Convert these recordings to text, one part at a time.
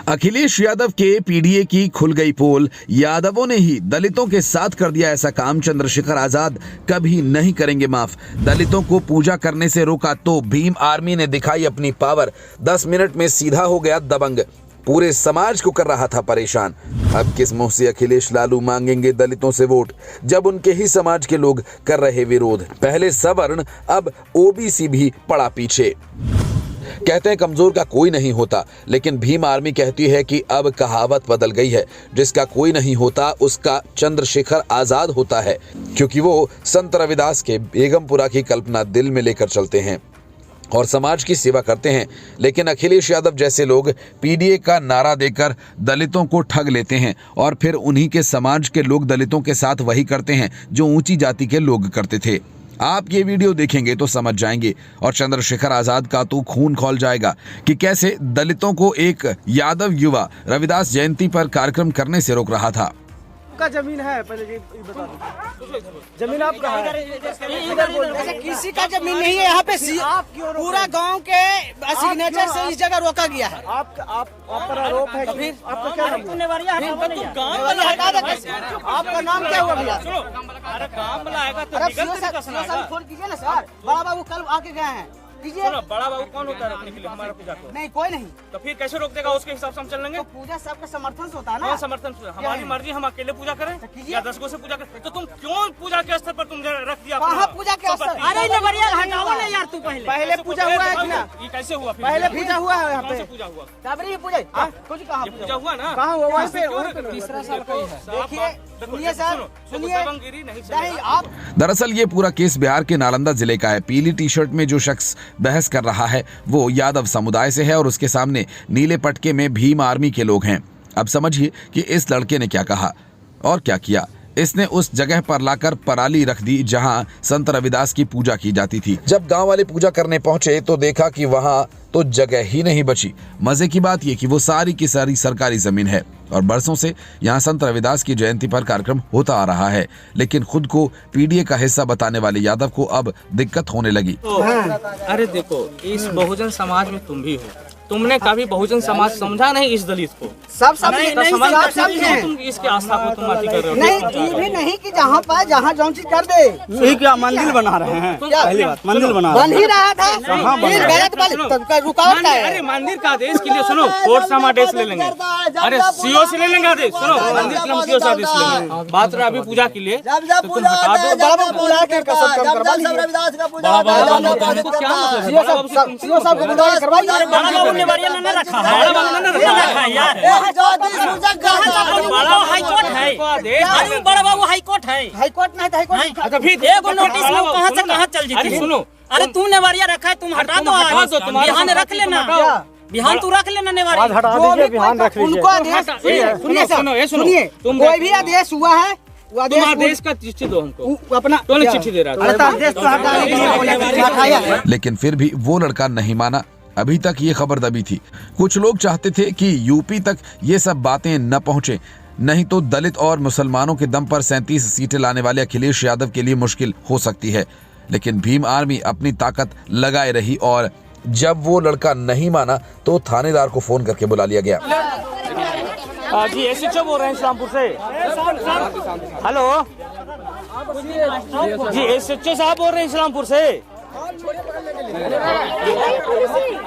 अखिलेश यादव के पीडीए की खुल गई पोल। यादवों ने ही दलितों के साथ कर दिया ऐसा काम, चंद्रशेखर आजाद कभी नहीं करेंगे माफ। दलितों को पूजा करने से रोका तो भीम आर्मी ने दिखाई अपनी पावर। 10 मिनट में सीधा हो गया दबंग, पूरे समाज को कर रहा था परेशान। अब किस मुंह से अखिलेश लालू मांगेंगे दलितों से वोट, जब उनके ही समाज के लोग कर रहे विरोध। पहले सवर्ण, अब ओबीसी भी पड़ा पीछे। कहते हैं कमजोर का कोई नहीं होता, लेकिन भीम आर्मी कहती है कि अब कहावत बदल गई है, जिसका कोई नहीं होता उसका चंद्रशेखर आजाद होता है, क्योंकि वो संत रविदास के बेगमपुरा की कल्पना दिल में लेकर चलते हैं और समाज की सेवा करते हैं। लेकिन अखिलेश यादव जैसे लोग पीडीए का नारा देकर दलितों को ठग लेते हैं और फिर उन्हीं के समाज के लोग दलितों के साथ वही करते हैं जो ऊंची जाति के लोग करते थे। आप ये वीडियो देखेंगे तो समझ जाएंगे और चंद्रशेखर आजाद का तो खून खौल जाएगा कि कैसे दलितों को एक यादव युवा रविदास जयंती पर कार्यक्रम करने से रोक रहा था। का जमीन है, पहले ये बता दो, जमीन आपका है? ऐसे किसी का जमीन नहीं है यहाँ पे। पूरा गांव के सिग्नेचर से इस जगह रोका गया है। आप पर आरोप है कि आपका क्या नाम है? आपका नाम क्या हुआ भैया? फोन कीजिए ना सर, बड़ा बाबू कल आके गए हैं। बड़ा बाबू कौन होता है रोकने के लिए हमारा पूजा को? नहीं, कोई नहीं। तो फिर कैसे रोक देगा? उसके हिसाब से हम चल लेंगे। तो पूजा सबका समर्थन से होता है ना। समर्थन से हमारी मर्जी, हम अकेले पूजा करें या 10 को से पूजा करें? तो तुम क्यों पूजा के स्तर पर तुम रख दिया? कहाँ पूजा के स्तर? अरे हटाओ ना यार, तू पहले पूजा हुआ है ना? ये कैसे हुआ? पहले पूजा हुआ है यहाँ पे। पूजा हुआ कुछ कहाँ पूजा हुआ ना? कहाँ हुआ? वहाँ पे तीसरा साल का ही है। देखिए सुनिए सर, सुनिए आप। दरअसल ये पूरा केस बिहार के नालंदा जिले का है। पीली टी शर्ट में जो शख्स बहस कर रहा है वो यादव समुदाय से है और उसके सामने नीले पटके में भीम आर्मी के लोग हैं। अब समझिए कि इस लड़के ने क्या कहा और क्या किया। इसने उस जगह पर लाकर पराली रख दी जहां संत रविदास की पूजा की जाती थी। जब गांव वाले पूजा करने पहुंचे तो देखा कि वहां तो जगह ही नहीं बची। मजे की बात यह कि वो सारी की सारी सरकारी जमीन है और बरसों से यहाँ संत रविदास की जयंती पर कार्यक्रम होता आ रहा है, लेकिन खुद को पीडीए का हिस्सा बताने वाले यादव को अब दिक्कत होने लगी। अरे देखो, इस बहुजन समाज में तुम भी हो, तुमने कभी बहुजन समाज समझा नहीं इस दलित को? सब तुम इसके आस्था को तुम अति कर रहे हो। नहीं, ये भी नहीं कि जहाँ पाए जहाँ जो चीज कर दे। यही क्या मंदिर बना रहे हैं? पहली बात मंदिर बन ही रहा था। रुकावट है। अरे मंदिर का आदेश के लिए सुनो, कोर्ट से हम आदेश ले लेंगे। अरे सीओ से ले लेंगे आदेश। सुनो, मंदिर के सीओ से आदेश लेंगे। बात रहा अभी पूजा के लिए, तो तुम हटा दो। बड़ा बाबू हाईकोर्ट है। हाईकोर्ट नहीं, अच्छा फिर एगो नोटिस कहाँ से कहाँ चल जीती? सुनो, अरे तुमने वारिया रखा है, तुम हटा दो। बिहान रख लेना, बिहान तू रख लेना। उनको आदेश सुनिए, कोई भी आदेश हुआ है आदेश का चिट्ठी दो हमको, अपना तो चिट्ठी दे रहा था। लेकिन फिर भी वो लड़का नहीं माना। अभी तक ये खबर दबी थी। कुछ लोग चाहते थे कि यूपी तक ये सब बातें न पहुंचे, नहीं तो दलित और मुसलमानों के दम पर 37 सीटें लाने वाले अखिलेश यादव के लिए मुश्किल हो सकती है। लेकिन भीम आर्मी अपनी ताकत लगाए रही और जब वो लड़का नहीं माना तो थानेदार को फोन करके बुला लिया गया। जी एसएचओ बोल रहे हैं इस्लामपुर से। हेलो जी, एसएचओ साहब बोल रहे हैं इस्लामपुर से।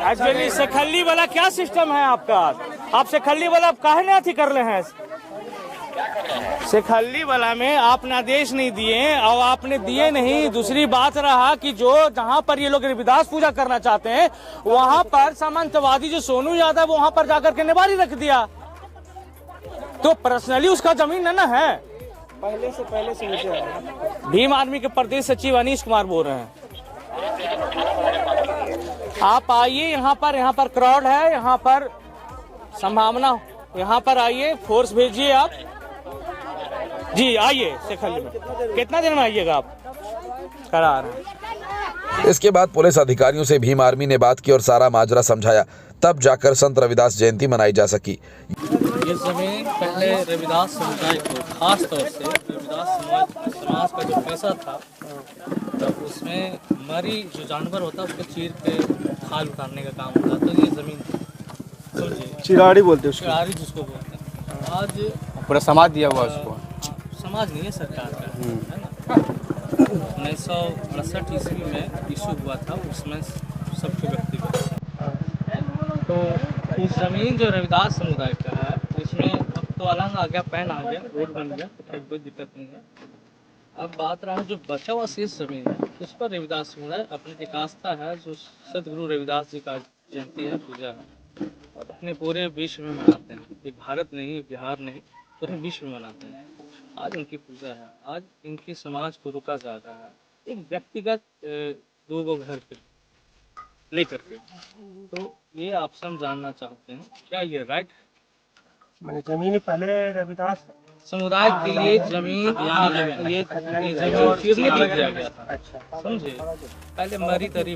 एक्चुअली सेखल्ली वाला क्या सिस्टम है आपका? आप सेखल्ली वाला काहे नहीं अथी कर रहे हैं? सेखल्ली वाला में आपने आदेश नहीं दिए और आपने दिए नहीं। दूसरी बात रहा कि जो जहां पर ये लोग रविदास पूजा करना चाहते हैं वहां पर सामंतवादी जो सोनू यादव वहां पर जाकर के निवारी रख दिया। तो पर्सनली उसका जमीन न है। पहले से भीम आर्मी के प्रदेश सचिव अनीश कुमार बोल रहे हैं। आप आइए, यहाँ पर क्राउड है, यहाँ पर संभावना, यहाँ पर आइए, फोर्स भेजिए आप जी। आइए सेखल्ली में, कितना दिन में आइएगा आप? करा रहे। इसके बाद पुलिस अधिकारियों से भीम आर्मी ने बात की और सारा माजरा समझाया, तब जाकर संत रविदास जयंती मनाई जा सकी। ये जमीन पहले रविदास समुदाय को, खास तौर से रविदास समाज का जो पैसा था, तब उसमें मरी जो जानवर होता है उसको चीर के खाल उतारने का काम होता, तो ये जमीन चिराड़ी बोलते हैं उसको। चिरारी जिसको बोलते हैं। आज पूरा समाज दिया हुआ उसको। समाज नहीं है, सरकार का है ना। 1968 ईस्वी में इशू हुआ था, उसमें सबके व्यक्तिगत। तो इस जमीन जो रविदास समुदाय का है, इसमें अब तो अलग आ गया, पैन आ गया, रोड बन गया, तो कोई दिक्कत नहीं है। अब बात रहा जो बचा हुआ शेष जमीन है, उस पर रविदास समुदाय अपनी एक आस्था है, जो सदगुरु रविदास जी का जयंती है, पूजा है, और अपने पूरे विश्व में मनाते हैं। ये भारत नहीं, बिहार नहीं, पूरे विश्व में मनाते हैं। आज उनकी पूजा है, आज इनकी समाज को रुका जा रहा है, एक व्यक्तिगत 2 घर पे लेकर के। तो ये आपसे हम जानना चाहते हैं, क्या ये राइट मैंने जमीन पहले रविदास समुदाय के लिए जमीन ये जमीन फिरने के लिए दिया गया था? अच्छा समझे, पहले मरी तरी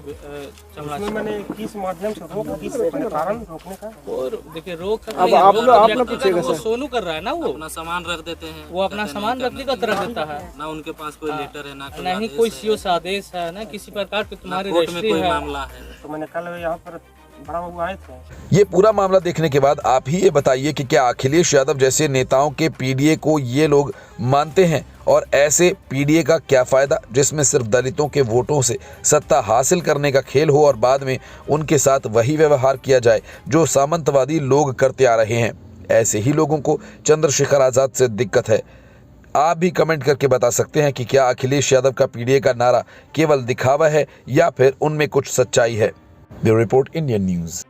चमड़ा मैंने किस माध्यम से रोक, किस कारण रोकने का? और देखिए रोक अब आप लोग पूछेगा वो सर। सोनू कर रहा है ना, वो अपना सामान रख देते हैं, वो अपना सामान व्यक्तिगत रख देता है, ना उनके पास कोई लेटर है, ना ना ही कोई सीओ से आदेश है, ना किसी प्रकार के तुम्हारे कोर्ट में रजिस्ट्री कोई है। मामला है। तो मैंने कल यहाँ पर बड़ा बाबू आए थे। ये पूरा मामला देखने के बाद आप ही ये बताइए कि क्या अखिलेश यादव जैसे नेताओं के पीडीए को ये लोग मानते हैं, और ऐसे पीडीए का क्या फायदा जिसमें सिर्फ दलितों के वोटों से सत्ता हासिल करने का खेल हो और बाद में उनके साथ वही व्यवहार किया जाए जो सामंतवादी लोग करते आ रहे हैं। ऐसे ही लोगों को चंद्रशेखर आजाद से दिक्कत है। आप भी कमेंट करके बता सकते हैं कि क्या अखिलेश यादव का पीडीए का नारा केवल दिखावा है या फिर उनमें कुछ सच्चाई है। Bureau report, Indian news.